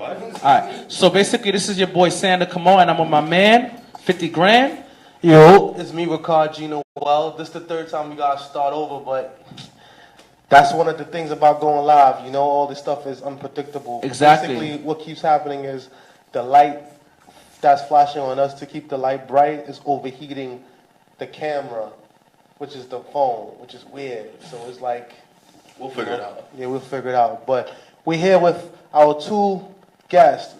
Alright, so basically this is your boy Sander Cameau, and I'm with my man, 50 grand. Yo, it's me, Ricard Gino. Well, this is the third time we gotta start over, but that's one of the things about going live. You know, all this stuff is unpredictable. Exactly. Basically, what keeps happening is the light that's flashing on us to keep the light bright is overheating the camera, which is the phone, which is weird. So it's like... We'll figure it out. Yeah, we'll figure it out. But we're here with our two guests,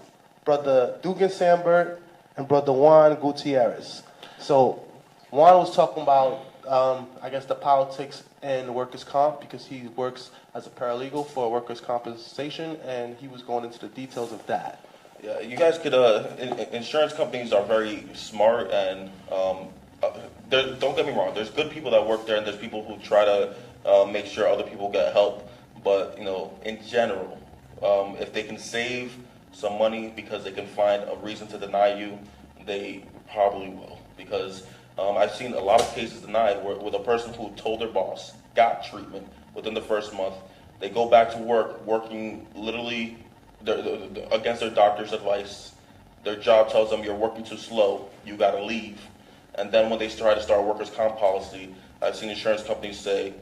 Brother Dugan Sambert and Brother Juan Gutierrez. So Juan was talking about, I guess, the politics in workers' comp because he works as a paralegal for workers' compensation, and he was going into the details of that. Yeah, you guys could. Insurance companies are very smart, and don't get me wrong. There's good people that work there, and there's people who try to make sure other people get help. But in general, if they can save some money because they can find a reason to deny you, they probably will. Because I've seen a lot of cases denied with a person who told their boss, got treatment within the first month, they go back to work, working literally against their doctor's advice. Their job tells them you're working too slow, you gotta leave. And then when they try to start a workers' comp policy, I've seen insurance companies say,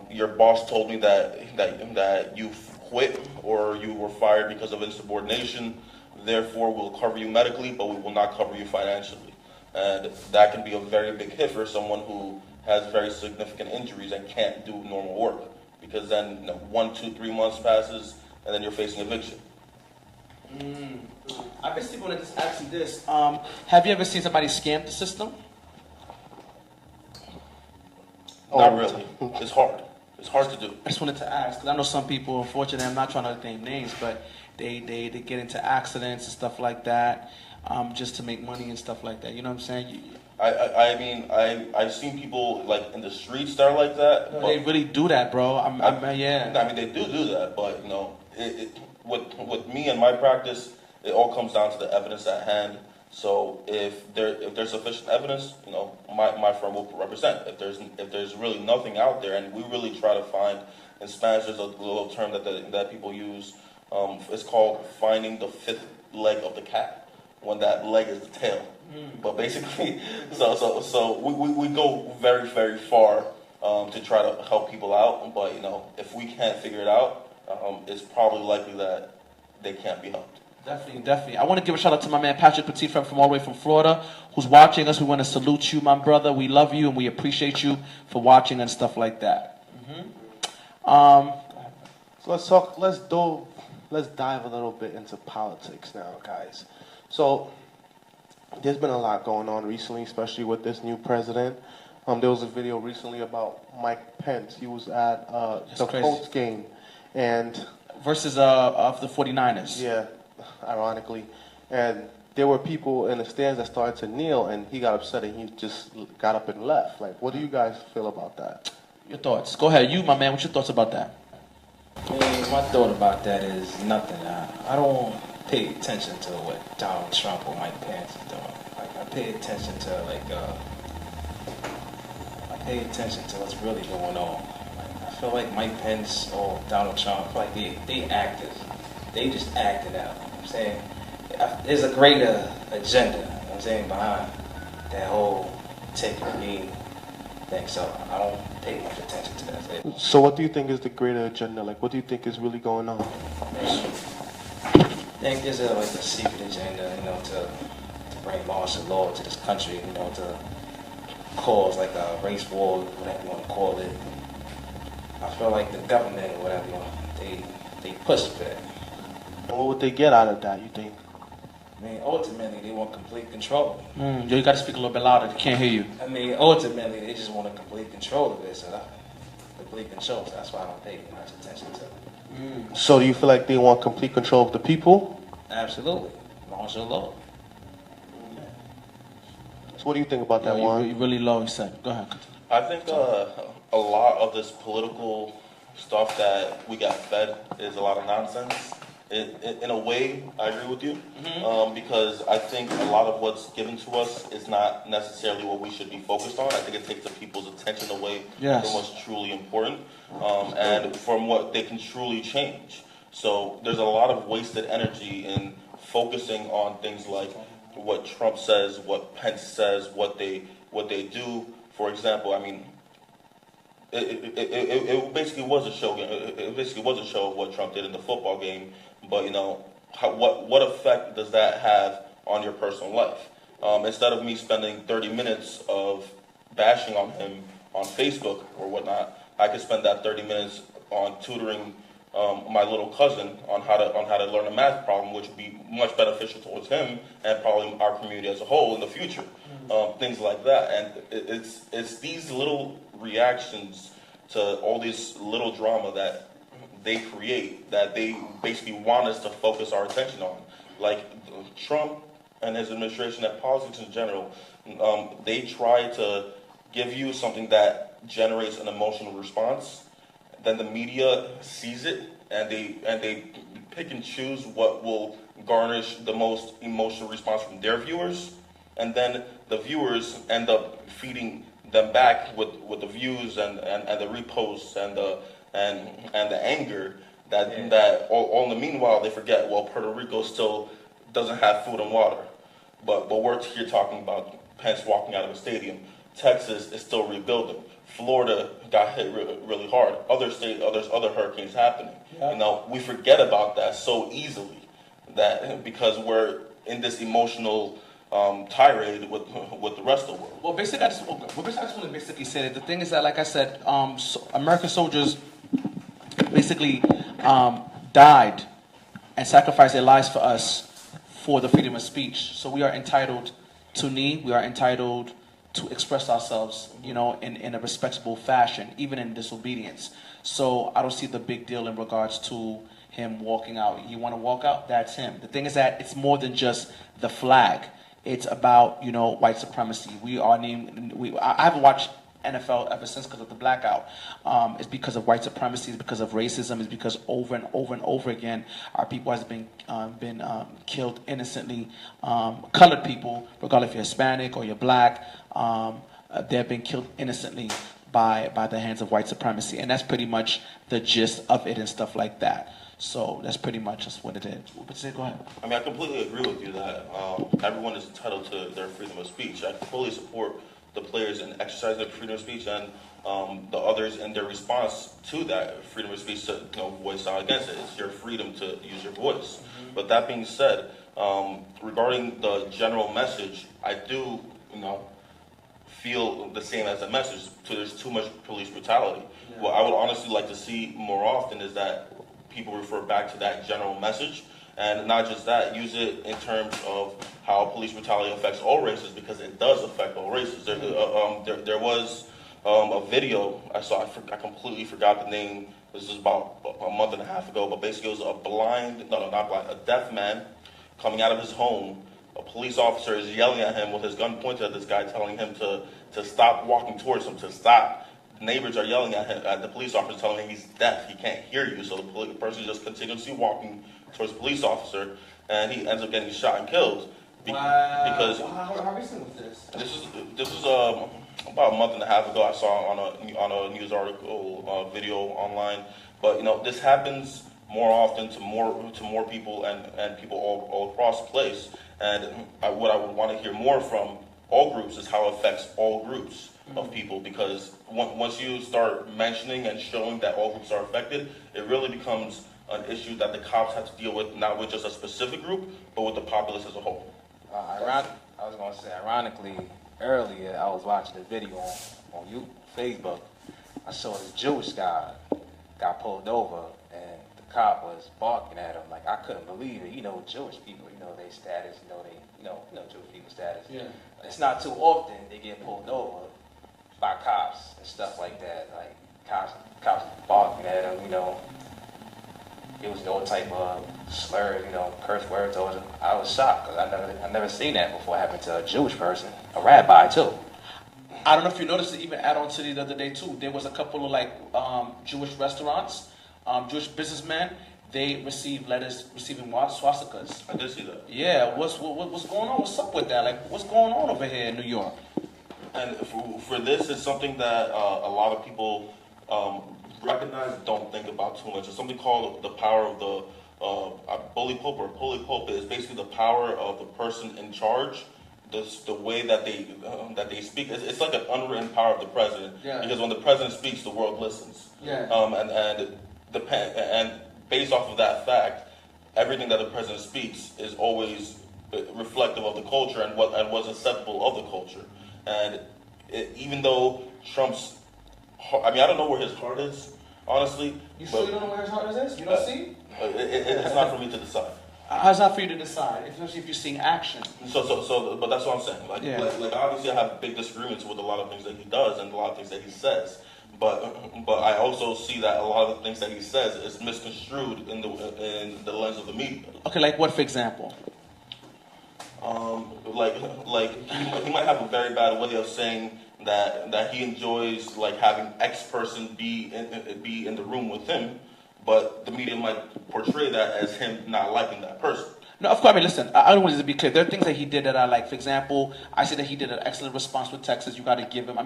your boss told me that you quit or you were fired because of insubordination, therefore we'll cover you medically, but we will not cover you financially. And that can be a very big hit for someone who has very significant injuries and can't do normal work. Because then 1, 2, 3 months passes, and then you're facing eviction. I basically want to just ask you this. Have you ever seen somebody scam the system? Not really. It's hard. It's hard to do. I just wanted to ask, because I know some people, unfortunately, I'm not trying to name names, but they get into accidents and stuff like that, just to make money and stuff like that. You know what I'm saying? I mean, I've seen people like in the streets that are like that. No, they really do that, bro. Yeah. I mean, they do that, but with me and my practice, it all comes down to the evidence at hand. So if there's sufficient evidence, my firm will represent. If there's really nothing out there, and we really try to find, in Spanish there's a little term that people use. It's called finding the fifth leg of the cat, when that leg is the tail. But basically, so we go very, very far to try to help people out. But if we can't figure it out, it's probably likely that they can't be helped. Definitely. I want to give a shout out to my man Patrick Petit from all the way from Florida, who's watching us. We want to salute you, my brother. We love you and we appreciate you for watching and stuff like that. So let's dive a little bit into politics now, guys. So there's been a lot going on recently, especially with this new president. There was a video recently about Mike Pence. He was at the Colts game, and versus of the 49ers. Yeah, ironically, and there were people in the stands that started to kneel, and he got upset, and he just got up and left. Like, what do you guys feel about that? Your thoughts? Go ahead, you, my man. What's your thoughts about that? My thought about that is nothing. I don't pay attention to what Donald Trump or Mike Pence is doing. Like, I pay attention to what's really going on. Like, I feel like Mike Pence or Donald Trump, I feel like they actors. They just acted out. You know what I'm saying? There's a greater agenda, you know what I'm saying, behind that whole taking the knee thing. So I don't pay much attention to that. So what do you think is the greater agenda? Like, what do you think is really going on? I think there's a secret agenda, to bring martial law to this country, to cause like a race war, whatever you want to call it. I feel like the government or whatever you want, they push for that. And what would they get out of that, you think? I mean, ultimately, they want complete control. You got to speak a little bit louder. They can't hear you. I mean, ultimately, they just want a complete control of it. So complete control. So that's why I don't pay much attention to it. So do you feel like they want complete control of the people? Absolutely. Martial law. So what do you think about that, Juan? You really low, you said. Go ahead. I think a lot of this political stuff that we got fed is a lot of nonsense. In a way, I agree with you, because I think a lot of what's given to us is not necessarily what we should be focused on. I think it takes the people's attention away from what's truly important and from what they can truly change. So there's a lot of wasted energy in focusing on things like what Trump says, what Pence says, what they do. For example, I mean, it basically was a show. It basically was a show of what Trump did in the football game. But you know, what effect does that have on your personal life? Instead of me spending 30 minutes of bashing on him on Facebook or whatnot, I could spend that 30 minutes on tutoring my little cousin on how to learn a math problem, which would be much beneficial towards him and probably our community as a whole in the future. Things like that, and it's these little reactions to all this little drama that they create that they basically want us to focus our attention on, like Trump and his administration and politics in general. They try to give you something that generates an emotional response. Then the media sees it, and they pick and choose what will garnish the most emotional response from their viewers, and then the viewers end up feeding them back with the views and the reposts and the anger that all in the meanwhile they forget, well, Puerto Rico still doesn't have food and water, but we're here talking about Pence walking out of a stadium. Texas is still rebuilding. Florida got hit really hard. Other hurricanes happening. Yeah. You know, we forget about that so easily that because we're in this emotional tirade with the rest of the world. Well, basically, I just want to basically say that the thing is that, like I said, American soldiers basically died and sacrificed their lives for us for the freedom of speech. So we are entitled to knee. We are entitled to express ourselves, you know, in a respectable fashion, even in disobedience. So I don't see the big deal in regards to him walking out. You want to walk out? That's him. The thing is that it's more than just the flag. It's about, you know, white supremacy. I haven't watched NFL ever since because of the blackout. It's because of white supremacy. It's because of racism. It's because over and over and over again, our people has been killed innocently. Colored people, regardless if you're Hispanic or you're black, they've been killed innocently by the hands of white supremacy, and that's pretty much the gist of it and stuff like that. So that's pretty much just what it is. But go ahead. I mean, I completely agree with you that everyone is entitled to their freedom of speech. I fully support the players in exercising their freedom of speech and the others in their response to that freedom of speech to voice out against it. It's your freedom to use your voice. Mm-hmm. But that being said, regarding the general message, I do, feel the same as the message. So there's too much police brutality. Yeah. What I would honestly like to see more often is that people refer back to that general message, and not just that, use it in terms of how police brutality affects all races, because it does affect all races. There was a video I saw, I completely forgot the name, this was about a month and a half ago, but basically it was a deaf man coming out of his home. A police officer is yelling at him with his gun pointed at this guy, telling him to stop walking towards him, to stop. Neighbors are yelling at him, at the police officer, telling him he's deaf, he can't hear you. So the person just continuously walking towards the police officer, and he ends up getting shot and killed. Because how recent was this? This is about a month and a half ago. I saw on a news article, video online. But this happens more often to more people and people all across the place. And what I would want to hear more from all groups is how it affects all groups of people, because once you start mentioning and showing that all groups are affected, it really becomes an issue that the cops have to deal with, not with just a specific group, but with the populace as a whole. I was going to say, ironically, earlier I was watching a video on Facebook. I saw this Jewish guy got pulled over, and the cop was barking at him like, I couldn't believe it. Jewish people, their status, Jewish people status. Yeah. It's not too often they get pulled over by cops and stuff like that. Like cops barking at them, it was no type of slurs, curse words. I was shocked because I never seen that before happen to a Jewish person, a rabbi too. I don't know if you noticed it, even add on to the other day too. There was a couple of Jewish restaurants, Jewish businessmen. They received letters receiving swastikas. I did see that. Yeah, what's going on? What's up with that? Like, what's going on over here in New York? And for this, it's something that a lot of people recognize, don't think about too much. There's something called the power of the bully pulpit or pulley pulpit. Is basically the power of the person in charge. The way that they speak. It's like an unwritten power of the president. Yeah. Because when the president speaks, the world listens. Yeah. And based off of that fact, everything that the president speaks is always reflective of the culture and what's acceptable of the culture. And even though Trump's, I don't know where his heart is, honestly. You sure you don't know where his heart is? You don't see? It's not for me to decide. It's not for you to decide, especially if you're seeing action. But that's what I'm saying. Like obviously, I have big disagreements with a lot of things that he does and a lot of things that he says. But I also see that a lot of the things that he says is misconstrued in the lens of the media. Okay, like what, for example? He might have a very bad way of saying that he enjoys like having X person be in the room with him. But the media might portray that as him not liking that person. No, of course. Listen, I don't want to be clear. There are things that he did that I like. For example, I said that he did an excellent response with Texas. You got to give him.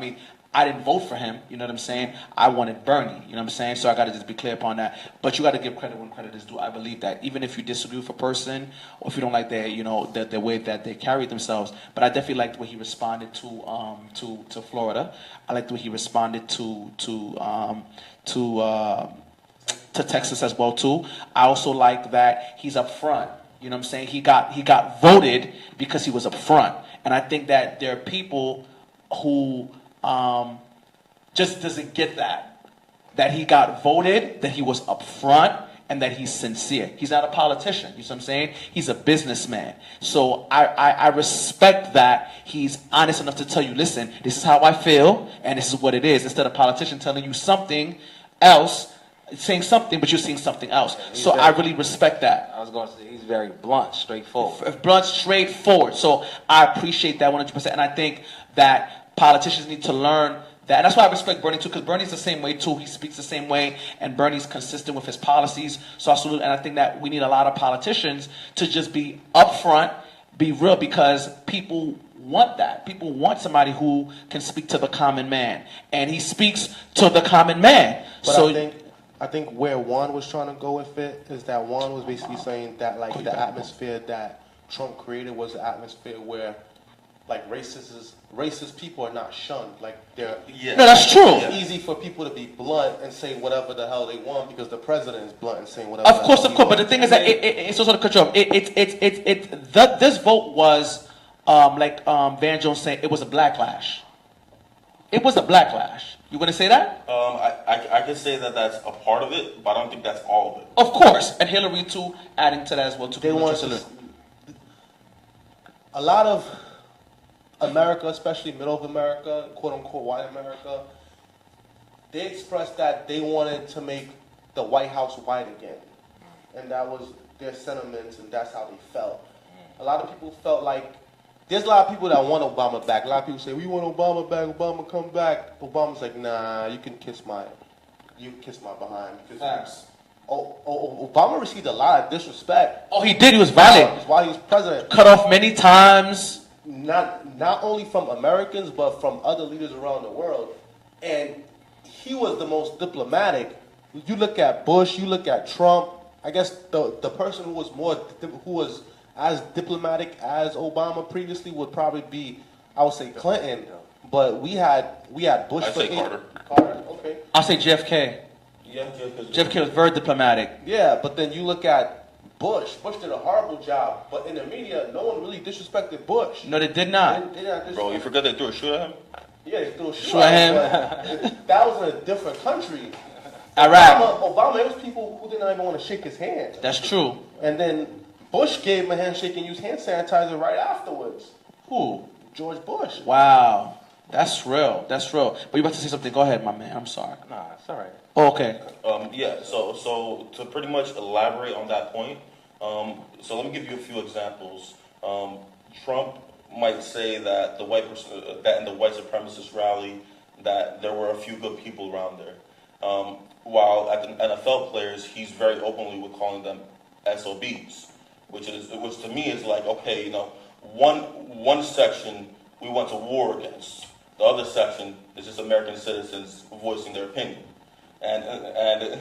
I didn't vote for him. You know what I'm saying? I wanted Bernie. You know what I'm saying? So I got to just be clear upon that. But you got to give credit when credit is due. I believe that even if you disagree with a person or if you don't like the way that they carry themselves. But I definitely liked the way he responded to Florida. I liked the way he responded to Texas as well too. I also like that he's up front. You know what I'm saying? He got voted because he was up front. And I think that there are people who just doesn't get that he got voted, that he was up front, and that he's sincere. He's not a politician. You know what I'm saying? He's a businessman. So I respect that he's honest enough to tell you, listen, this is how I feel, and this is what it is. Instead of a politician telling you something else, saying something, but you're seeing something else. So I really respect that. I was going to say, he's very blunt, straightforward. Blunt, straightforward. So I appreciate that 100%. And I think that politicians need to learn that. And that's why I respect Bernie too, because Bernie's the same way too. He speaks the same way, and Bernie's consistent with his policies. So absolutely, and I think that we need a lot of politicians to just be upfront, be real, because people want that. People want somebody who can speak to the common man. And he speaks to the common man. But So I think where Juan was trying to go with it is that Juan was basically saying that like the atmosphere that Trump created was an atmosphere where like racist people are not shunned. Like they're No, that's true. It's easy for people to be blunt and say whatever the hell they want because the president is blunt and saying whatever. Of course. But the thing is that it's also the control. This vote was Van Jones saying it was a backlash. It was a backlash. You gonna say that? I can say that that's a part of it, but I don't think that's all of it. Of course, and Hillary too, adding to that as well. They want to. A lot of America, especially middle of America, quote unquote white America, they expressed that they wanted to make the White House white again, and that was their sentiments, and that's how they felt. A lot of people felt like. There's a lot of people that want Obama back. A lot of people say, we want Obama back, Obama come back. Obama's like, nah, you can kiss my behind. Facts. Obama received a lot of disrespect. Oh, he did. He was violent. While he was president. Cut off many times. Not only from Americans, but from other leaders around the world. And he was the most diplomatic. You look at Bush, you look at Trump. I guess the person who was as diplomatic as Obama previously would probably be, I would say Clinton, but we had Bush. I'd say Carter. Carter, okay. I'll say JFK. Yeah, JFK was very diplomatic. Yeah, but then you look at Bush. Bush did a horrible job, but in the media, no one really disrespected Bush. No, they did not. Bro, you forgot they threw a shoe at him? Yeah, they threw a shoe at at him. That was in a different country. Iraq. Obama, it was people who didn't even want to shake his hand. That's true. And then Bush gave him a handshake and used hand sanitizer right afterwards. Who? George Bush. Wow. That's real. That's real. But you about to say something. Go ahead, my man. I'm sorry. Nah, it's all right. Oh, okay. Yeah, so to pretty much elaborate on that point, so let me give you a few examples. Trump might say that that in the white supremacist rally, that there were a few good people around there. While at the NFL players, he's very openly with calling them SOBs. Which to me is like, okay, one section we went to war against. The other section is just American citizens voicing their opinion. and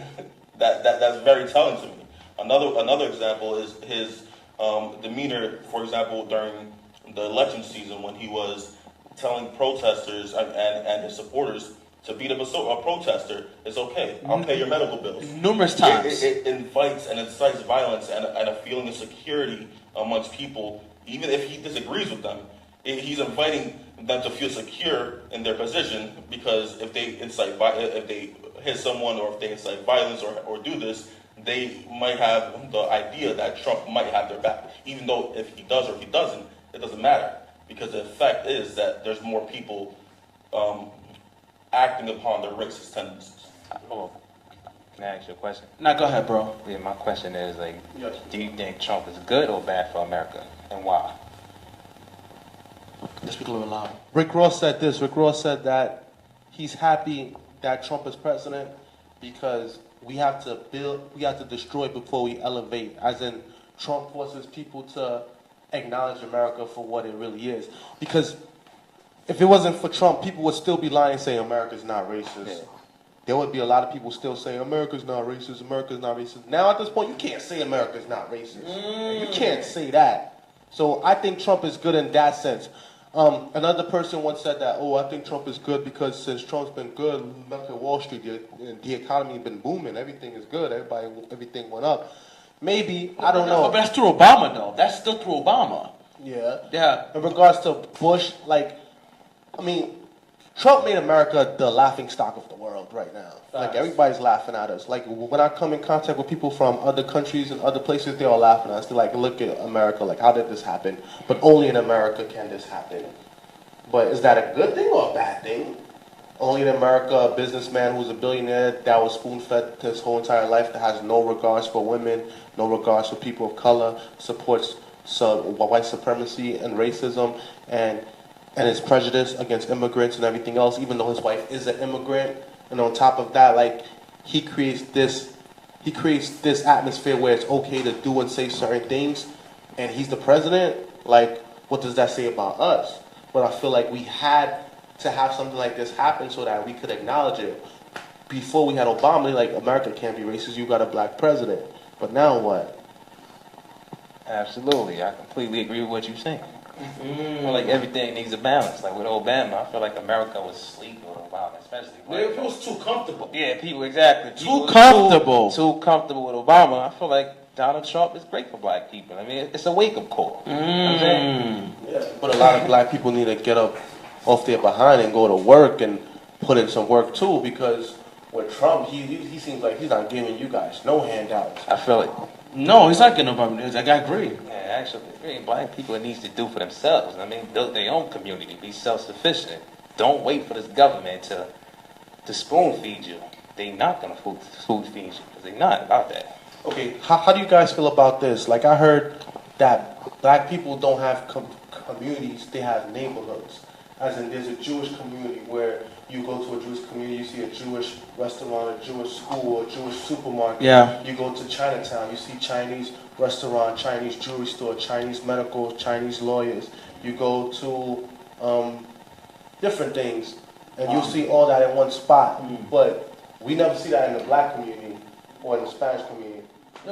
that's very telling to me. Another example is his demeanor, for example, during the election season when he was telling protesters and his supporters to beat up a protester is okay. I'll pay your medical bills. Numerous times. It invites and incites violence and a feeling of security amongst people, even if he disagrees with them. He's inviting them to feel secure in their position, because if they hit someone or if they incite violence or do this, they might have the idea that Trump might have their back. Even though if he does or if he doesn't, it doesn't matter, because the fact is that there's more people acting upon their racist tendencies. Oh, can I ask you a question? Now go ahead, bro. Yeah, my question is Yes. do you think Trump is good or bad for America, and why? Let's speak a little louder. Rick Ross said this. Rick Ross said that he's happy that Trump is president because we have to destroy before we elevate. As in, Trump forces people to acknowledge America for what it really is. Because if it wasn't for Trump, people would still be lying saying America's not racist. Yeah. There would be a lot of people still saying America's not racist, America's not racist. Now at this point, you can't say America's not racist. You can't say that. So I think Trump is good in that sense. Another person once said that, I think Trump is good because since Trump's been good, look at Wall Street, the economy has been booming, everything is good, everything went up. Maybe, I don't know. But that's through Obama, though. That's still through Obama. Yeah. Yeah. In regards to Bush, Trump made America the laughing stock of the world right now. Like, everybody's laughing at us. Like, when I come in contact with people from other countries and other places, they're all laughing at us. They're like, look at America, like, how did this happen? But only in America can this happen. But is that a good thing or a bad thing? Only in America, a businessman who's a billionaire that was spoon-fed his whole entire life, that has no regards for women, no regards for people of color, supports white supremacy and racism, and his prejudice against immigrants and everything else, even though his wife is an immigrant. And on top of that, like, he creates this atmosphere where it's okay to do and say certain things, and he's the president. Like, what does that say about us? But I feel like we had to have something like this happen so that we could acknowledge it. Before we had Obama, like, America can't be racist, you got a black president. But now what? Absolutely, I completely agree with what you're saying. I feel like everything needs a balance. Like with Obama, I feel like America was asleep with Obama, especially black It was too comfortable. Yeah, people, exactly. Too comfortable. Too comfortable with Obama. I feel like Donald Trump is great for black people. I mean, it's a wake-up call. You know what I'm saying? Yeah. But a lot of black people need to get up off their behind and go to work and put in some work too, because with Trump, he seems like he's not giving you guys no handouts. I feel it. No, he's not getting nobody. I agree. Yeah, actually, black people needs to do for themselves. I mean, build their own community, be self-sufficient. Don't wait for this government to spoon feed you. They not gonna food feed you because they not about that. Okay, how do you guys feel about this? Like, I heard that black people don't have communities, they have neighborhoods. As in, there's a Jewish community where you go to a Jewish community, you see a Jewish restaurant, a Jewish school, a Jewish supermarket. Yeah. You go to Chinatown, you see Chinese restaurant, Chinese jewelry store, Chinese medical, Chinese lawyers. You go to different things, and you'll see all that in one spot. But we never see that in the black community or in the Spanish community.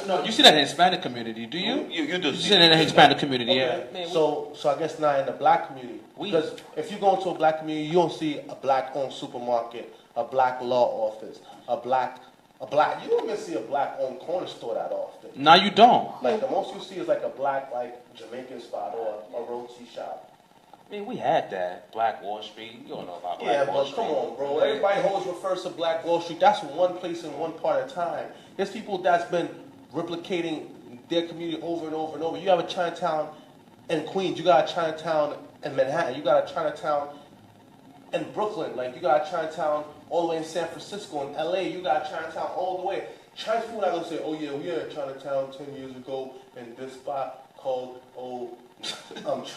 No, you see that in the Hispanic community, do you? You do You see that in the Hispanic community, yeah. Okay. So I guess not in the black community. Because if you go into a black community, you don't see a black-owned supermarket, a black law office, you don't even see a black-owned corner store that often. No, you don't. Like, the most you see is like a black, like, Jamaican spot or a roti shop. I mean, we had that. Black Wall Street. You don't know about Black Yeah, Wall but Street. come on, bro. Everybody always refers to Black Wall Street. That's one place in one part of time. There's people that's been replicating their community over and over and over. You have a Chinatown in Queens. You got a Chinatown in Manhattan. You got a Chinatown in Brooklyn. Like, you got a Chinatown all the way in San Francisco. In LA, you got a Chinatown all the way. Chinese people are going to say, oh yeah, we had a Chinatown 10 years ago in this spot called,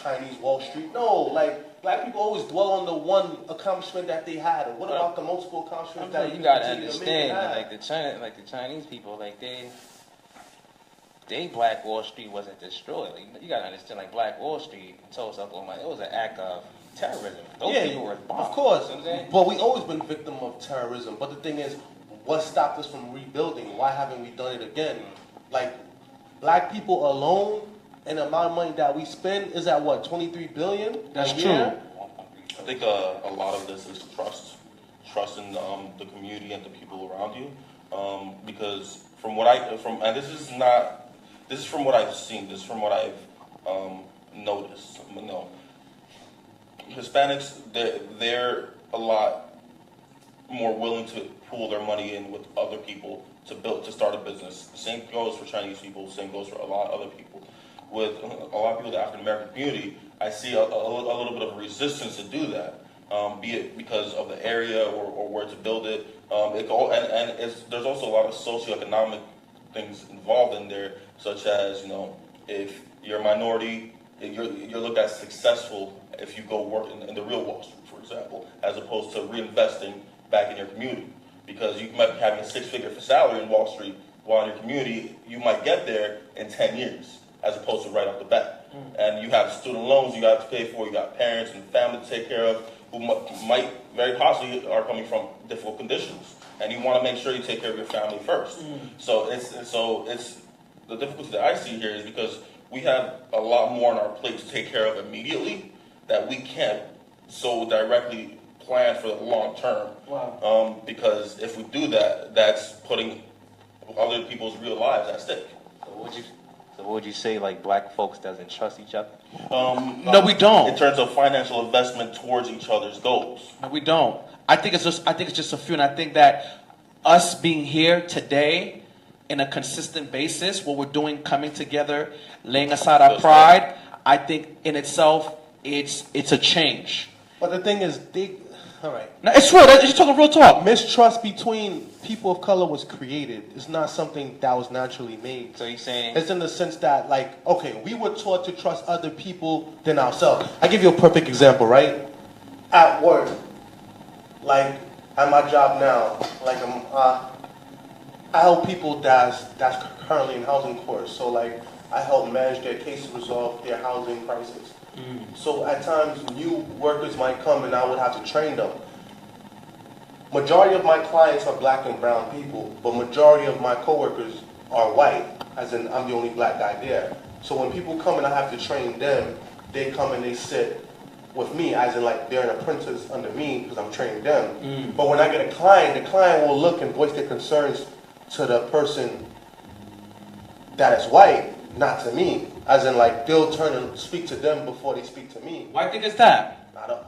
Chinese Wall Street. No, like, black people always dwell on the one accomplishment that they had. What about the multiple accomplishments that you we gotta continue to make understand, and have? like the Chinese people, like they Black Wall Street wasn't destroyed. Like, you gotta understand, like Black Wall Street in Tulsa, Oklahoma, it was an act of terrorism. Those people were bombed. of course. You know what I'm saying? But we always been victim of terrorism. But the thing is, what stopped us from rebuilding? Why haven't we done it again? Like, black people alone, and the amount of money that we spend is at what, 23 billion? That's a true. year? I think a lot of this is trust in the community and the people around you, because and this is from what I've seen, this is from what I've noticed. You know, Hispanics, they're a lot more willing to pool their money in with other people to start a business. The same goes for Chinese people. Same goes for a lot of other people. With a lot of people in the African American community, I see a little bit of resistance to do that, be it because of the area or where to build it. There's also a lot of socioeconomic things involved in there, such as, you know, if you're a minority, you're looked at successful if you go work in the real Wall Street, for example, as opposed to reinvesting back in your community. Because you might be having a 6-figure salary in Wall Street, while in your community, you might get there in 10 years, as opposed to right off the bat. And you have student loans you got to pay for, you got parents and family to take care of, who might very possibly are coming from difficult conditions. And you want to make sure you take care of your family first. So it's the difficulty that I see here is because we have a lot more on our plate to take care of immediately that we can't so directly plan for the long term. Wow. Because if we do that, that's putting other people's real lives at stake. So would you say, like, black folks doesn't trust each other? No, we don't. In terms of financial investment towards each other's goals. No, we don't. I think it's just a few, and I think that us being here today in a consistent basis, what we're doing, coming together, laying aside our pride, I think in itself, it's a change. But the thing is, all right. No, it's real. You're talking real talk. Mistrust between people of color was created. It's not something that was naturally made. So you're saying... It's in the sense that, like, okay, we were taught to trust other people than ourselves. I give you a perfect example, right? At work, like, at my job now, like, I help people that's currently in housing court. So, like, I help manage their cases, resolve their housing crisis. So at times, new workers might come and I would have to train them. Majority of my clients are black and brown people, but majority of my coworkers are white, as in I'm the only black guy there. So when people come and I have to train them, they come and they sit with me, as in like they're an apprentice under me because I'm training them. But when I get a client, the client will look and voice their concerns to the person that is white, not to me. As in, like, they'll turn and speak to them before they speak to me. Why do you think it's that? I don't.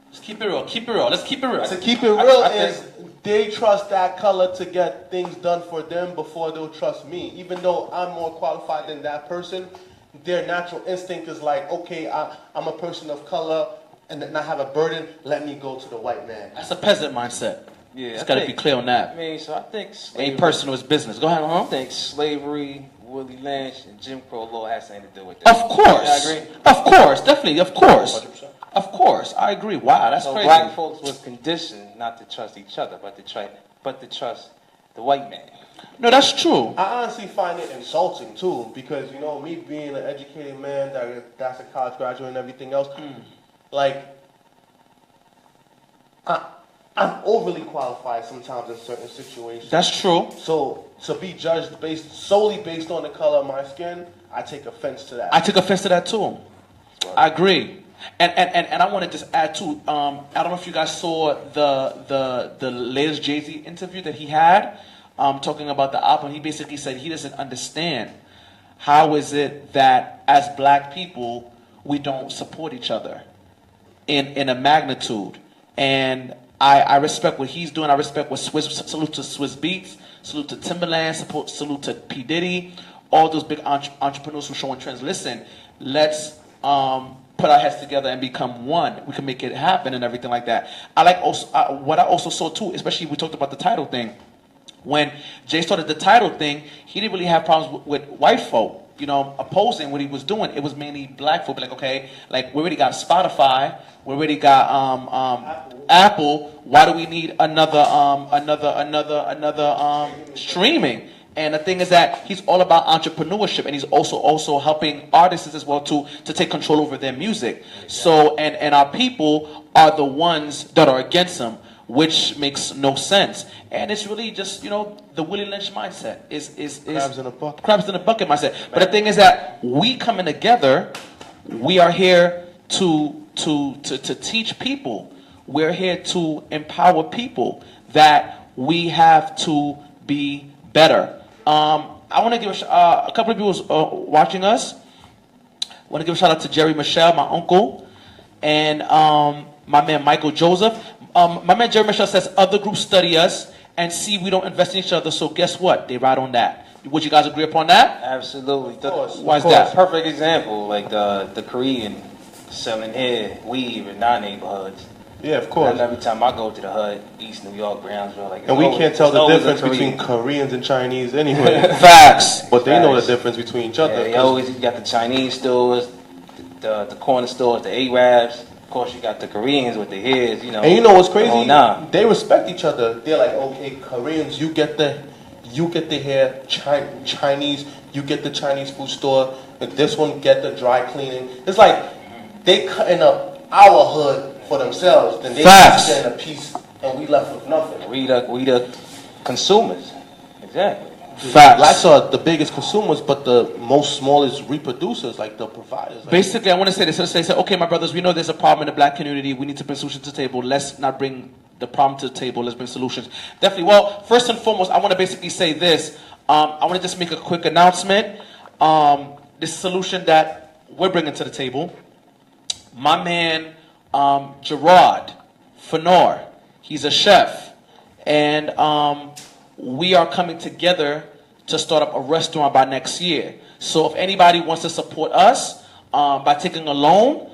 Let's keep it real. Keep it real. Let's keep it real. To keep it real is they trust that color to get things done for them before they'll trust me. Even though I'm more qualified than that person, their natural instinct is like, okay, I'm a person of color and I have a burden. Let me go to the white man. That's a peasant mindset. Yeah, It's got to be clear on that. I mean, so I think slavery... Ain't personal, it's business. Go ahead, I think slavery, Willie Lynch, and Jim Crow law has something to do with that. Of course. Yeah, I agree. Of course, definitely, of course. 100%. Of course, I agree. Wow, that's So crazy. black folks was conditioned not to trust each other, but to trust the white man. No, that's true. I honestly find it insulting, too, because, you know, me being an educated man that's a college graduate and everything else, like, I'm overly qualified sometimes in certain situations. That's true. So to be judged solely based on the color of my skin, I take offense to that. I took offense to that too. I agree. And I want to just add too. I don't know if you guys saw the latest JayZ interview that he had, talking about the album. He basically said he doesn't understand how is it that as black people we don't support each other in a magnitude. And I respect what he's doing. I respect what salute to Swiss Beats, salute to Timberland, salute to P. Diddy, all those big entrepreneurs who are showing trends. Listen, let's put our heads together and become one. We can make it happen and everything like that. I like also what I also saw too, especially we talked about the title thing. When Jay started the title thing, he didn't really have problems with white folk, you know, opposing what he was doing. It was mainly black folk. Like, okay, like we already got Spotify, we already got Apple. Why do we need another streaming? And the thing is that he's all about entrepreneurship, and he's also helping artists as well to take control over their music. So and our people are the ones that are against him. which makes no sense. And it's really just, the Willie Lynch mindset is Crabs in a bucket. Crabs in a bucket mindset. But the thing is that we coming together, we are here to teach people. We're here to empower people that we have to be better. I want to give a couple of people watching us. I want to give a shout out to Jerry Michelle, my uncle, and my man Michael Joseph. My man Jerry Michelle says other groups study us and see we don't invest in each other. So guess what? They ride on that. Would you guys agree upon that? Absolutely. Why is that? Perfect example, like the Korean selling hair, weave in our neighborhoods. Yeah, of course. And every time I go to the hood, East New York, Brownsville, and we can't tell the difference between Koreans and Chinese anyway. Facts. But they know the difference between each other. Yeah, they always got the Chinese stores, the corner stores, the Arabs. Of course, you got the Koreans with the hairs, And you know what's crazy? Oh, nah. They respect each other. They're like, okay, Koreans, you get the hair. Chinese, you get the Chinese food store. And this one get the dry cleaning. It's like they cutting up our hood for themselves. Then they getting a piece, and we left with nothing. We the consumers. Exactly. Facts. Blacks are the biggest consumers, but the most smallest reproducers, like the providers. Like Basically, I want to say this. Let's say, okay, my brothers, we know there's a problem in the black community. We need to bring solutions to the table. Let's not bring the problem to the table. Let's bring solutions. Definitely. Well, first and foremost, I want to basically say this. I want to just make a quick announcement. This solution that we're bringing to the table, my man Gerard Fenor, he's a chef, and we are coming together to start up a restaurant by next year. So if anybody wants to support us by taking a loan,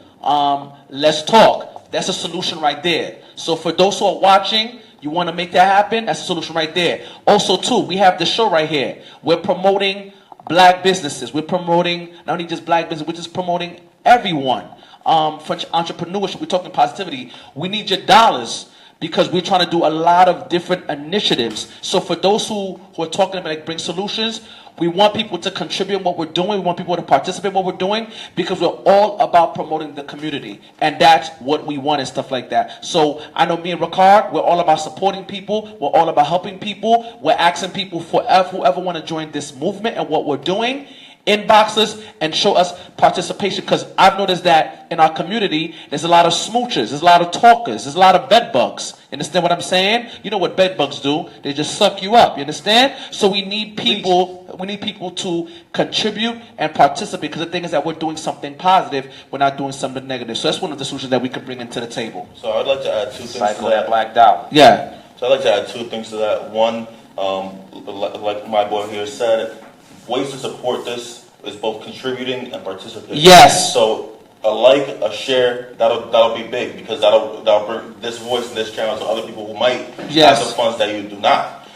let's talk. That's a solution right there. So for those who are watching, you want to make that happen, that's a solution right there. Also, too, we have the show right here. We're promoting black businesses. We're promoting not only just black business, we're just promoting everyone. For entrepreneurship, we're talking positivity. We need your dollars, because we're trying to do a lot of different initiatives. So for those who are talking about like bring solutions, we want people to contribute in what we're doing. We want people to participate in what we're doing, because we're all about promoting the community. And that's what we want and stuff like that. So I know me and Ricard, we're all about supporting people. We're all about helping people. We're asking people whoever want to join this movement and what we're doing, inbox us and show us participation, because I've noticed that in our community there's a lot of smoochers, there's a lot of talkers, there's a lot of bed bugs. You understand what I'm saying? You know what bed bugs do? They just suck you up. You understand? So we need people to contribute and participate, because the thing is that we're doing something positive, we're not doing something negative. So that's one of the solutions that we can bring into the table. So I'd like to add two things Cycle to that that. black dollar. Yeah. So I'd like to add two things to that. One, like my boy here said, ways to support this is both contributing and participating. Yes. So a like, a share, that'll be big, because that'll bring this voice and this channel to other people who might have the funds that you do not.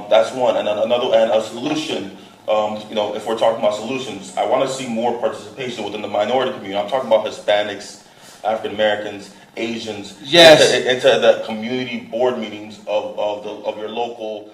That's one. And then a solution. If we're talking about solutions, I want to see more participation within the minority community. I'm talking about Hispanics, African Americans, Asians. Yes. Into the community board meetings of your local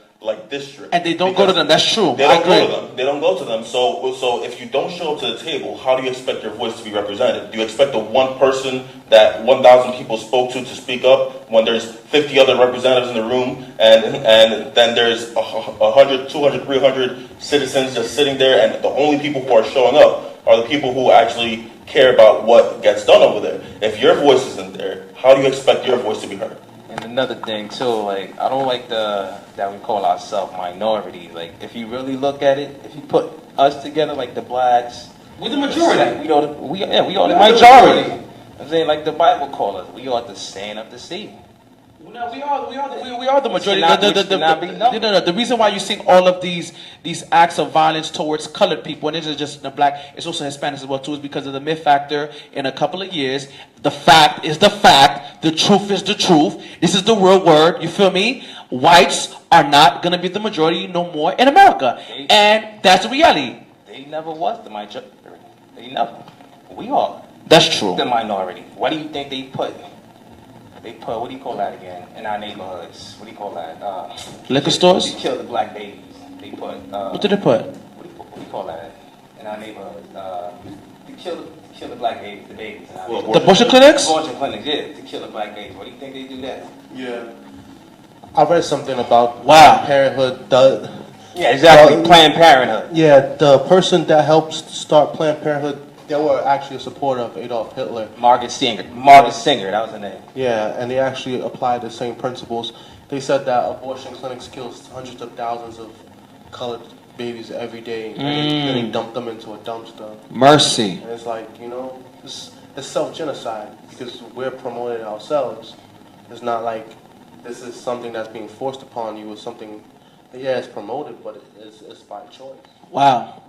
district. And they don't go to them. That's true. They don't go to them. They don't go to them. So if you don't show up to the table, how do you expect your voice to be represented? Do you expect the one person that 1,000 people spoke to speak up when there's 50 other representatives in the room, and then there's 100, 200, 300 citizens just sitting there, and the only people who are showing up are the people who actually care about what gets done over there? If your voice isn't there, how do you expect your voice to be heard? And another thing too, I don't like that we call ourselves minority. If you really look at it, if you put us together, the blacks, We're the majority. we are the majority. I'm saying, the Bible calls us, we are the sand of the sea. No, we are the majority. The The reason why you're seeing all of these acts of violence towards colored people, and it's just the black, it's also Hispanics as well too, is because of the myth factor. In a couple of years, the fact is the fact, the truth is the truth. This is the real word. You feel me? Whites are not gonna be the majority no more in America, and that's the reality. They never was the majority. They never. We are. That's true. The minority. What do you think they put? What do you call that again? In our neighborhoods, what do you call that? Liquor stores? They kill the black babies. They put. What did they put? What do you call that? In our neighborhoods, they kill the black babies, the babies. The abortion clinics? Abortion clinics, yeah, to kill the black babies. What do you think they do that? Yeah. I read something about Wow. Parenthood. Yeah, exactly. Planned Parenthood. Yeah, the person that helped start Planned Parenthood, they were actually a supporter of Adolf Hitler. Margaret Singer. Margaret Singer, that was her name. Yeah, and they actually applied the same principles. They said that abortion clinics kill hundreds of thousands of colored babies every day, and then they dump them into a dumpster. Mercy. And it's like, it's self-genocide because we're promoting ourselves. It's not like this is something that's being forced upon you. It's something, yeah, it's promoted, but it's by choice. Wow.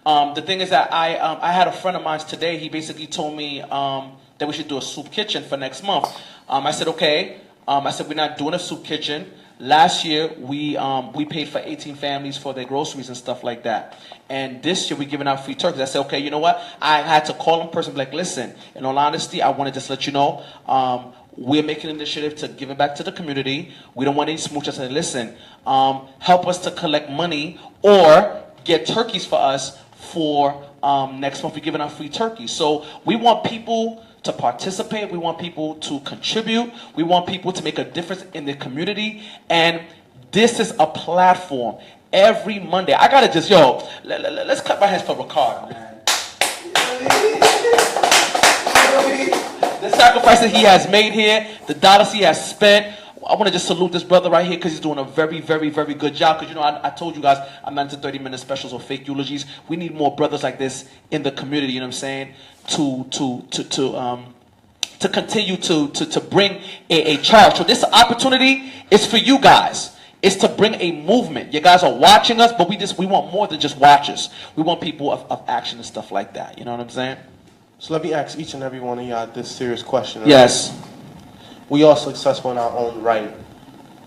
The thing is that I had a friend of mine today. He basically told me that we should do a soup kitchen for next month. I said, okay. I said, we're not doing a soup kitchen. Last year, we paid for 18 families for their groceries and stuff like that. And this year, we're giving out free turkeys. I said, okay, you know what? I had to call in person, like, listen, in all honesty, I want to just let you know, we're making an initiative to give it back to the community. We don't want any smooches. I said, listen, help us to collect money or get turkeys for us for next month. We're giving out free turkeys. So we want people to participate. We want people to contribute. We want people to make a difference in the community. And this is a platform. Every Monday, I gotta just, let's clap my hands for Ricard, man. The sacrifice that he has made here, the dollars he has spent. I want to just salute this brother right here because he's doing a very, very, very good job. Because, I told you guys I'm not into 30-minute specials or fake eulogies. We need more brothers like this in the community, you know what I'm saying, to continue to bring a charge. So this opportunity is for you guys. It's to bring a movement. You guys are watching us, but we want more than just watchers. We want people of action and stuff like that. You know what I'm saying? So let me ask each and every one of y'all this serious question. Right? Yes. We are successful in our own right.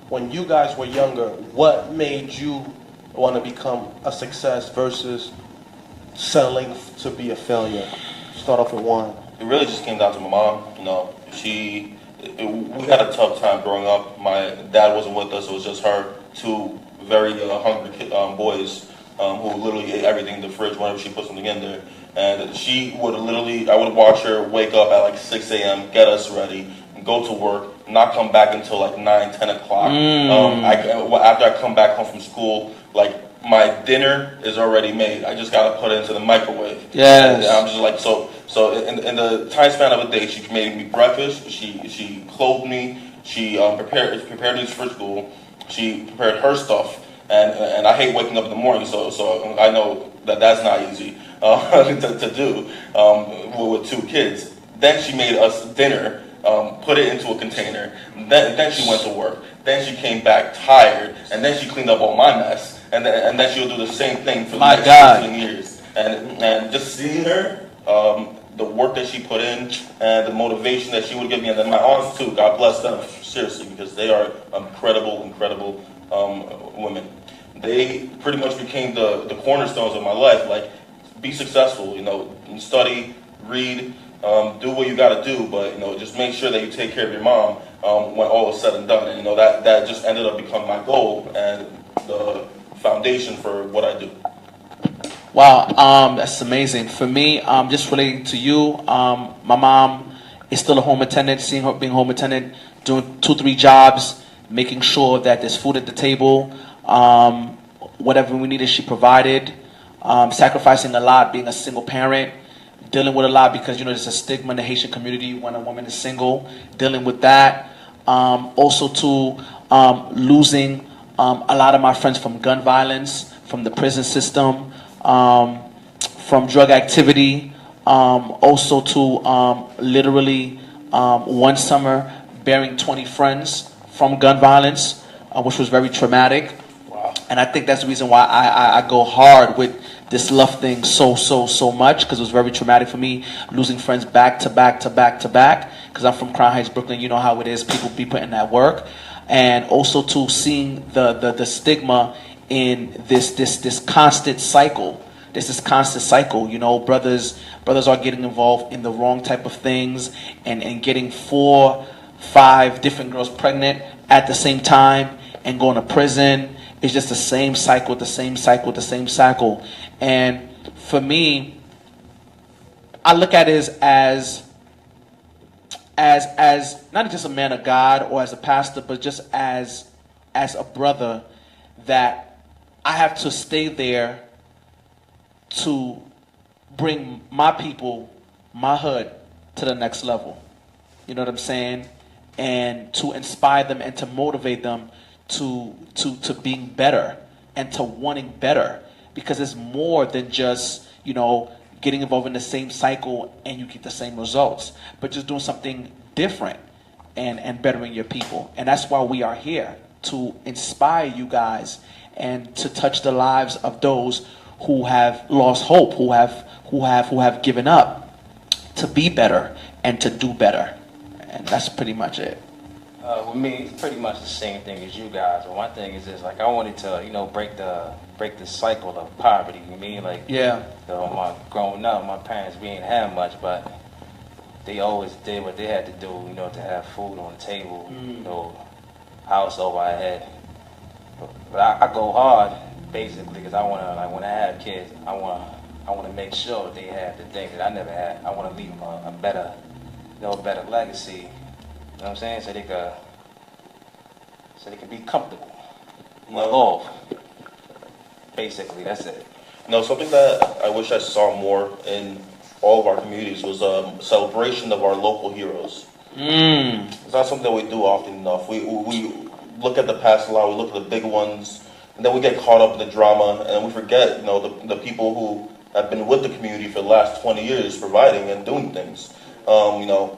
When you guys were younger, what made you want to become a success versus settling to be a failure? Start off with Juan. It really just came down to my mom. We had a tough time growing up. My dad wasn't with us. It was just her, two very hungry boys who literally ate everything in the fridge whenever she put something in there. And I would watch her wake up at like 6 a.m., get us ready, go to work, not come back until like 9, 10 o'clock. After I come back home from school, like my dinner is already made. I just got to put it into the microwave. Yes. And I'm just like, so in the time span of a day, she made me breakfast, she clothed me, she prepared me for school, she prepared her stuff, and I hate waking up in the morning, so I know that's not easy to do with two kids. Then she made us dinner, put it into a container, then she went to work, then she came back tired, and then she cleaned up all my mess, and then she'll do the same thing for the next 15 years. And just seeing her, the work that she put in, and the motivation that she would give me, and then my aunts too, God bless them, seriously, because they are incredible women. They pretty much became the cornerstones of my life. Like, be successful, study, read, do what you got to do, but just make sure that you take care of your mom when all is said and done. And that just ended up becoming my goal and the foundation for what I do. Wow, that's amazing. For me, just relating to you, my mom is still a home attendant. Seeing her being home attendant, doing 2-3 jobs, making sure that there's food at the table. Whatever we needed, she provided. Sacrificing a lot, being a single parent, dealing with a lot because there's a stigma in the Haitian community when a woman is single. Dealing with that, also losing a lot of my friends from gun violence, from the prison system, from drug activity. Also literally one summer burying 20 friends from gun violence, which was very traumatic. Wow. And I think that's the reason why I go hard with this love thing so much, because it was very traumatic for me, losing friends back to back, because I'm from Crown Heights, Brooklyn. You know how it is, people be putting that work. And also seeing the stigma in this constant cycle. This constant cycle, brothers are getting involved in the wrong type of things and getting 4-5 different girls pregnant at the same time and going to prison. It's just the same cycle. And for me, I look at it as not just a man of God or as a pastor, but just as as a brother that I have to stay there to bring my people, my hood, to the next level. You know what I'm saying? And to inspire them and to motivate them to being better and to wanting better. Because it's more than just, you know, getting involved in the same cycle and you get the same results, but just doing something different and bettering your people. And that's why we are here, to inspire you guys and to touch the lives of those who have lost hope, who have given up, to be better and to do better. And that's pretty much it. With me, it's pretty much the same thing as you guys. But one thing is this, like, I wanted to, you know, break the cycle of poverty. You mean, like, Yeah. Growing up, my parents, we ain't have much, but they always did what they had to do, you know, to have food on the table, you know, house over our head. But I go hard, basically, because I wanna, like, when I have kids, I wanna make sure they have the things that I never had. I wanna leave them a better, you know, a better legacy. You know what I'm saying? So they can be comfortable. Evolve. Basically, that's it. No, something that I wish I saw more in all of our communities was a celebration of our local heroes. It's not something that we do often enough. We look at the past a lot, we look at the big ones, and then we get caught up in the drama, and we forget, you know, the people who have been with the community for the last 20 years providing and doing things. You know,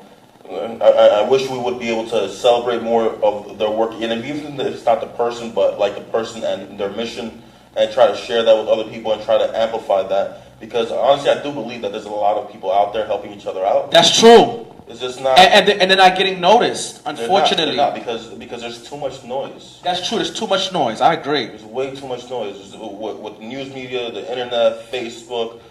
I wish we would be able to celebrate more of their work, and even if it's not the person, but like the person and their mission, and try to share that with other people and try to amplify that. Because honestly, I do believe that there's a lot of people out there helping each other out. That's true. It's just not. And they're not getting noticed, unfortunately. They're not, because there's too much noise. That's true. There's too much noise. I agree. There's way too much noise with the news media, the internet, Facebook,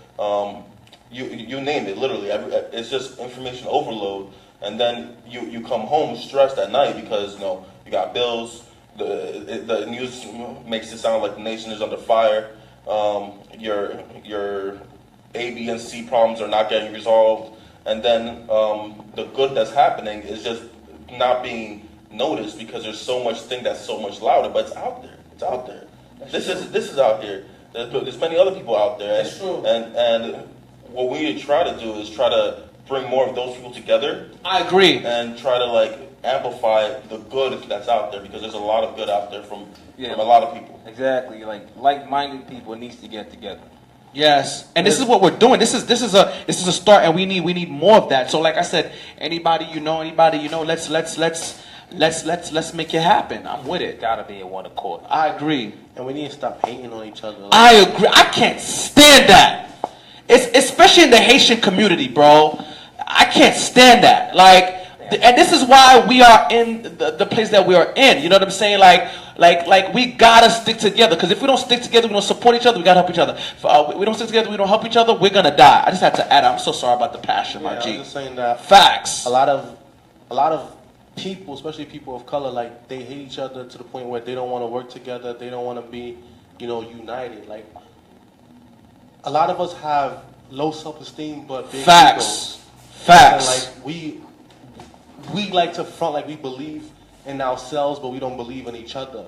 you name it. Literally, it's just information overload. And then you come home stressed at night because, you know, you got bills. The news makes it sound like the nation is under fire. Your A, B, and C problems are not getting resolved, and then the good that's happening is just not being noticed because there's so much thing that's so much louder. But it's out there. It's out there. This is out here. There's many other people out there. That's true. And what we need to try to do is try to bring more of those people together. I agree. And try to, like, amplify the good that's out there, because there's a lot of good out there from a lot of people. Exactly, like-minded people needs to get together. Yes, and this is what we're doing. This is a start, and we need more of that. So, like I said, anybody you know, let's make it happen. I'm with it. Gotta be in one accord. I agree. And we need to stop hating on each other. I agree. I can't stand that. It's especially in the Haitian community, bro. I can't stand that. Like, and this is why we are in the place that we are in. You know what I'm saying? Like we gotta stick together. Because if we don't stick together, we don't support each other. We gotta help each other. If we don't stick together, we don't help each other. We're gonna die. I just had to add. I'm so sorry about the passion, my G. I was just saying that. Facts. A lot of people, especially people of color, like, they hate each other to the point where they don't want to work together. They don't want to be, you know, united. Like, a lot of us have low self-esteem, but big Facts. egos. Facts. And, like, we like to front like we believe in ourselves, but we don't believe in each other.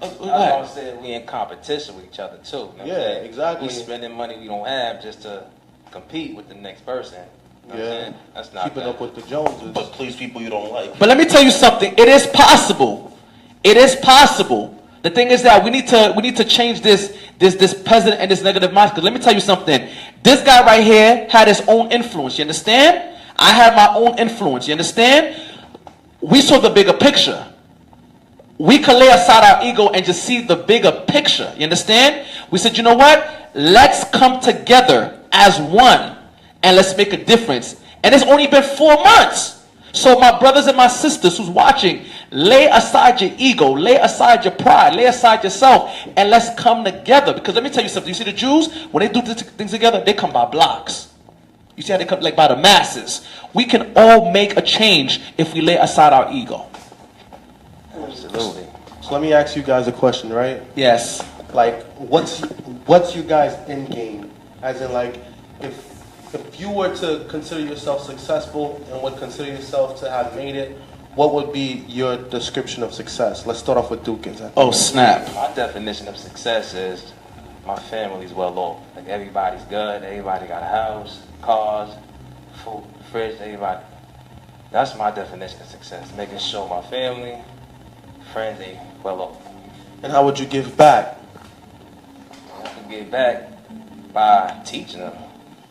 I was gonna say we in competition with each other too. You know what I'm saying? Exactly. We spending money we don't have just to compete with the next person. You know what I'm saying? That's not keeping good. up with the Joneses. But please people you don't like. But let me tell you something. It is possible. It is possible. The thing is that we need to change this president and this negative mindset. Because let me tell you something. This guy right here had his own influence. You understand? I had my own influence. You understand? We saw the bigger picture. We could lay aside our ego and just see the bigger picture. You understand? We said, you know what? Let's come together as one and let's make a difference. And it's only been 4 months. So my brothers and my sisters who's watching, lay aside your ego, lay aside your pride, lay aside yourself, and let's come together. Because let me tell you something. You see the Jews, when they do things together, they come by blocks. You see how they come, like, by the masses. We can all make a change if we lay aside our ego. Absolutely. So let me ask you guys a question, right? Yes. Like, what's your guys' end game? As in, like, if you were to consider yourself successful and would consider yourself to have made it, what would be your description of success? Let's start off with Dukins. Oh, snap. My definition of success is my family's well off. Like everybody's good, everybody got a house, cars, food, fridge, everybody. That's my definition of success. Making sure my family, friends, they well off. And how would you give back? I can give back by teaching them. You know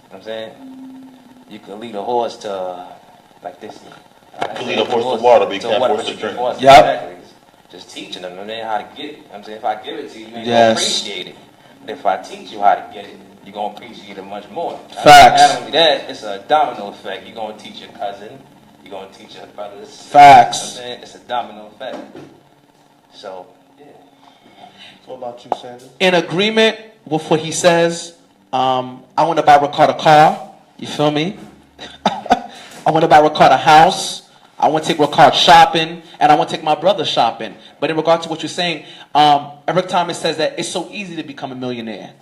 what I'm saying? You can lead a horse to like this. You can lead a horse to water, but you can't force it to drink. Yep. Exactly. Just teaching them, how to get it. You know what I'm saying? If I give it to you, you ain't Yes. gonna appreciate it. But if I teach you how to get it, you're gonna appreciate it much more. Facts. Not only that, it's a domino effect. You're gonna teach your cousin, you're gonna teach your brothers. Facts. You know what I'm saying? It's a domino effect. So, yeah. What about you, Sanders? In agreement with what he says, I want to buy Ricardo a car. You feel me? I want to buy Ricardo a house. I want to take Ricardo shopping, and I want to take my brother shopping. But in regard to what you're saying, Eric Thomas says that it's so easy to become a millionaire,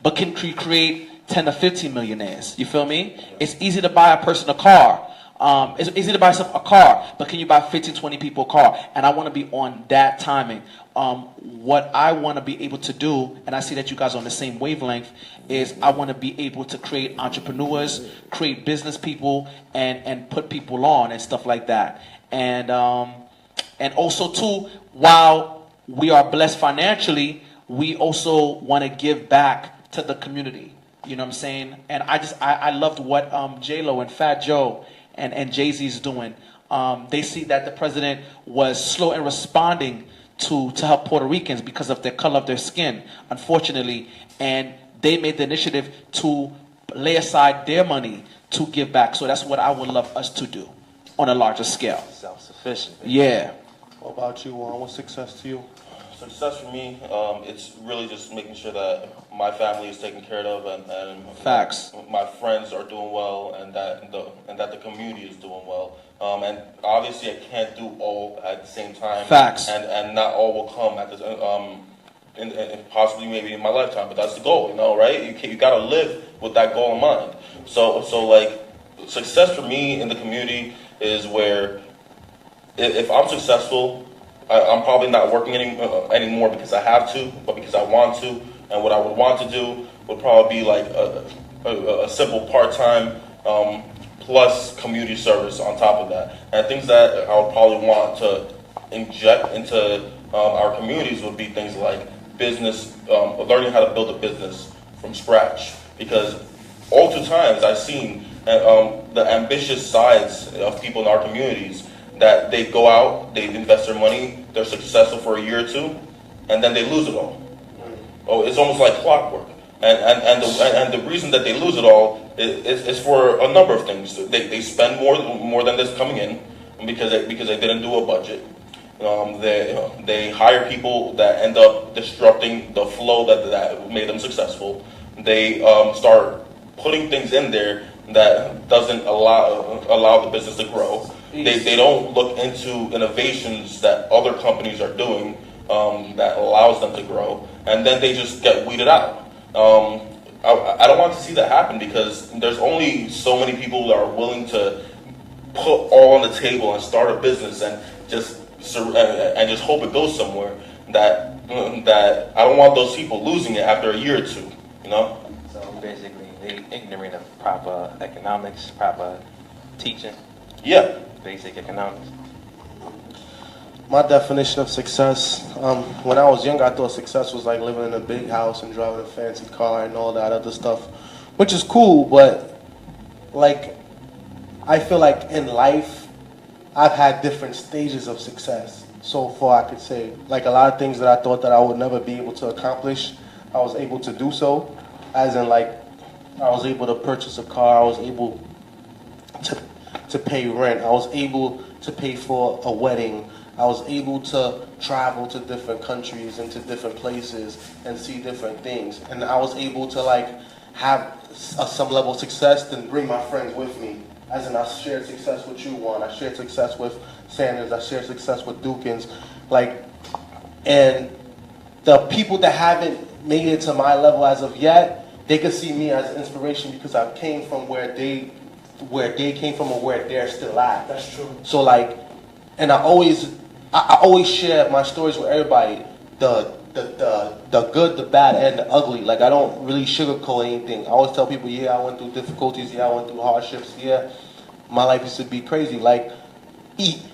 but can you create 10 to 15 millionaires? You feel me? It's easy to buy a person a car. It's easy to buy a car, but can you buy 15, 20 people a car? And I want to be on that timing. What I want to be able to do, and I see that you guys are on the same wavelength, is I want to be able to create entrepreneurs, create business people, and put people on and stuff like that. And also too, while we are blessed financially, we also want to give back to the community. You know what I'm saying? And I loved what J-Lo and Fat Joe and JayZ is doing. They see that the president was slow in responding to help Puerto Ricans because of the color of their skin, unfortunately. And they made the initiative to lay aside their money to give back. So that's what I would love us to do on a larger scale. Self-sufficient. Yeah. What about you, Juan? What's success to you? Success for me, it's really just making sure that my family is taken care of and Facts. my friends are doing well and that the community is doing well. And obviously I can't do all at the same time. Facts. And not all will come at the and possibly maybe in my lifetime, but that's the goal, right? You gotta live with that goal in mind. So like success for me in the community is where if I'm successful, I'm probably not working anymore because I have to, but because I want to. And what I would want to do would probably be like a simple part-time plus community service on top of that. And things that I would probably want to inject into our communities would be things like business, learning how to build a business from scratch. Because all too times I've seen the ambitious sides of people in our communities that they go out, they invest their money, they're successful for a year or two, and then they lose it all. Oh, it's almost like clockwork. And the reason that they lose it all is for a number of things. They spend more than this coming in because they didn't do a budget. They hire people that end up disrupting the flow that made them successful. They start putting things in there that doesn't allow the business to grow. They don't look into innovations that other companies are doing that allows them to grow, and then they just get weeded out. I don't want to see that happen because there's only so many people that are willing to put all on the table and start a business and just hope it goes somewhere. That I don't want those people losing it after a year or two. So basically, they ignorant of proper economics, proper teaching. Yeah. Basic economics. My definition of success, when I was younger, I thought success was like living in a big house and driving a fancy car and all that other stuff, which is cool, but like, I feel like in life, I've had different stages of success. So far, I could say, like a lot of things that I thought that I would never be able to accomplish, I was able to do so, as in like, I was able to purchase a car, I was able to pay rent, I was able to pay for a wedding, I was able to travel to different countries and to different places and see different things. And I was able to like have some level of success and bring my friends with me. As in I shared success with you, Juan, I shared success with Sanders, I shared success with Dukins. And the people that haven't made it to my level as of yet, they can see me as inspiration because I came from where they came from or where they're still at. That's true. So like, and I always share my stories with everybody. The good, the bad, and the ugly. Like, I don't really sugarcoat anything. I always tell people, yeah, I went through difficulties. Yeah, I went through hardships. Yeah, my life used to be crazy. Like,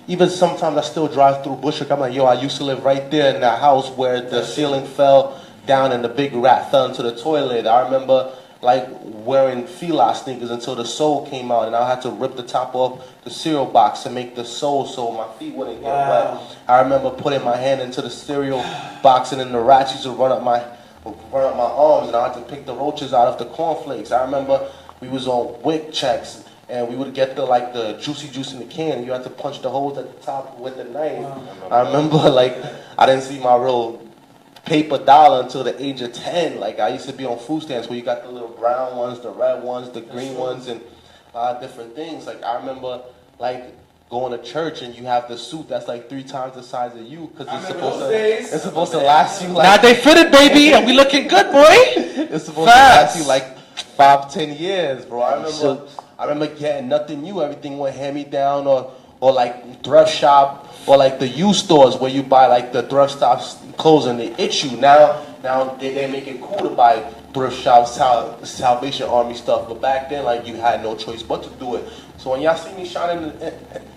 even sometimes I still drive through Bushwick. I'm like, yo, I used to live right there in that house where the ceiling fell down and the big rat fell into the toilet. I remember, like, wearing Fila sneakers until the sole came out, and I had to rip the top off the cereal box to make the sole so my feet wouldn't get wet. I remember putting my hand into the cereal box, and then the rats used to run up my arms, and I had to pick the roaches out of the cornflakes. I remember we was on WIC checks, and we would get the juicy juice in the can, and you had to punch the holes at the top with the knife. I remember, like, I didn't see my real paper dollar until the age of 10. Like, I used to be on food stamps where you got the little brown ones, the red ones, the green ones, and a lot of different things. Like, I remember, like, going to church and you have the suit that's like 3 times the size of you because it's supposed to last you like... Now they fitted, baby, and we looking good, boy. It's supposed to last you like 5-10 years, bro. I remember getting nothing new. Everything went hand-me-down or like thrift shop or like the used stores where you buy like the thrift shops clothes and they itch you. Now they make it cool to buy thrift shops, Salvation Army stuff. But back then, like, you had no choice but to do it. So when y'all see me shining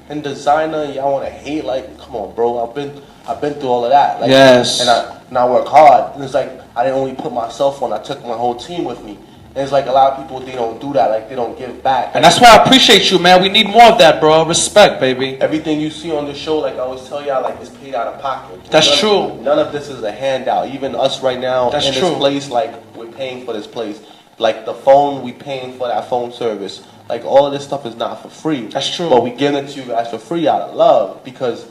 in designer, and y'all want to hate, like, come on, bro. I've been through all of that. Like, yes. And I work hard. And it's like I didn't only put myself on. I took my whole team with me. And it's like a lot of people, they don't do that. Like, they don't give back. And that's why I appreciate you, man. We need more of that, bro. Respect, baby. Everything you see on the show, like I always tell y'all, like, it's paid out of pocket. That's true. None of this is a handout. Even us right now that's in true. This place, like, we're paying for this place. Like, the phone, we paying for that phone service. Like, all of this stuff is not for free. That's true. But we give it to you guys for free out of love because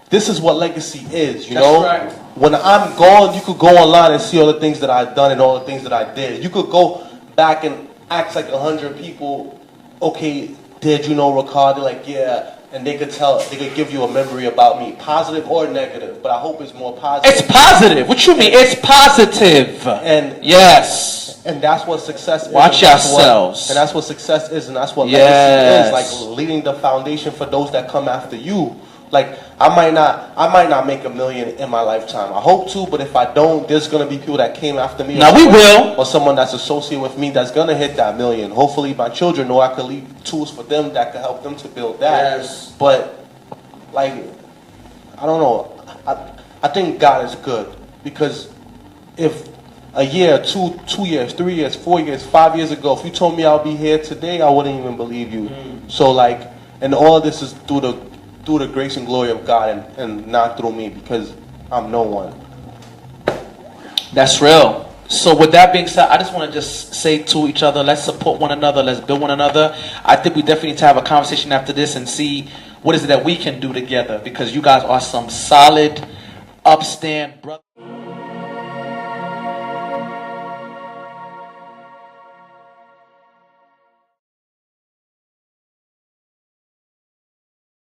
this is what legacy is, you know? Right. When I'm gone, you could go online and see all the things that I've done and all the things that I did. You could go back and ask like 100 people, okay, did you know Ricard? They're like, yeah. And they could give you a memory about me, positive or negative. But I hope it's more positive. It's positive. What you mean? It's positive. And yes. And that's what success is. Watch yourselves. And that's what success is, and that's what legacy is. Like, leading the foundation for those that come after you. Like, I might not make $1 million in my lifetime. I hope to, but if I don't, there's gonna be people that came after me. Now we will. Or someone that's associated with me that's gonna hit that $1 million. Hopefully, my children know I could leave tools for them that could help them to build that. Yes. But, like, I don't know. I think God is good because if a year, 2 years, 3 years, 4 years, 5 years ago, if you told me I'll be here today, I wouldn't even believe you. So, like, and all of this is through the grace and glory of God and not through me because I'm no one. That's real. So with that being said, I just want to just say to each other, let's support one another, let's build one another. I think we definitely need to have a conversation after this and see what is it that we can do together because you guys are some solid, upstand brothers.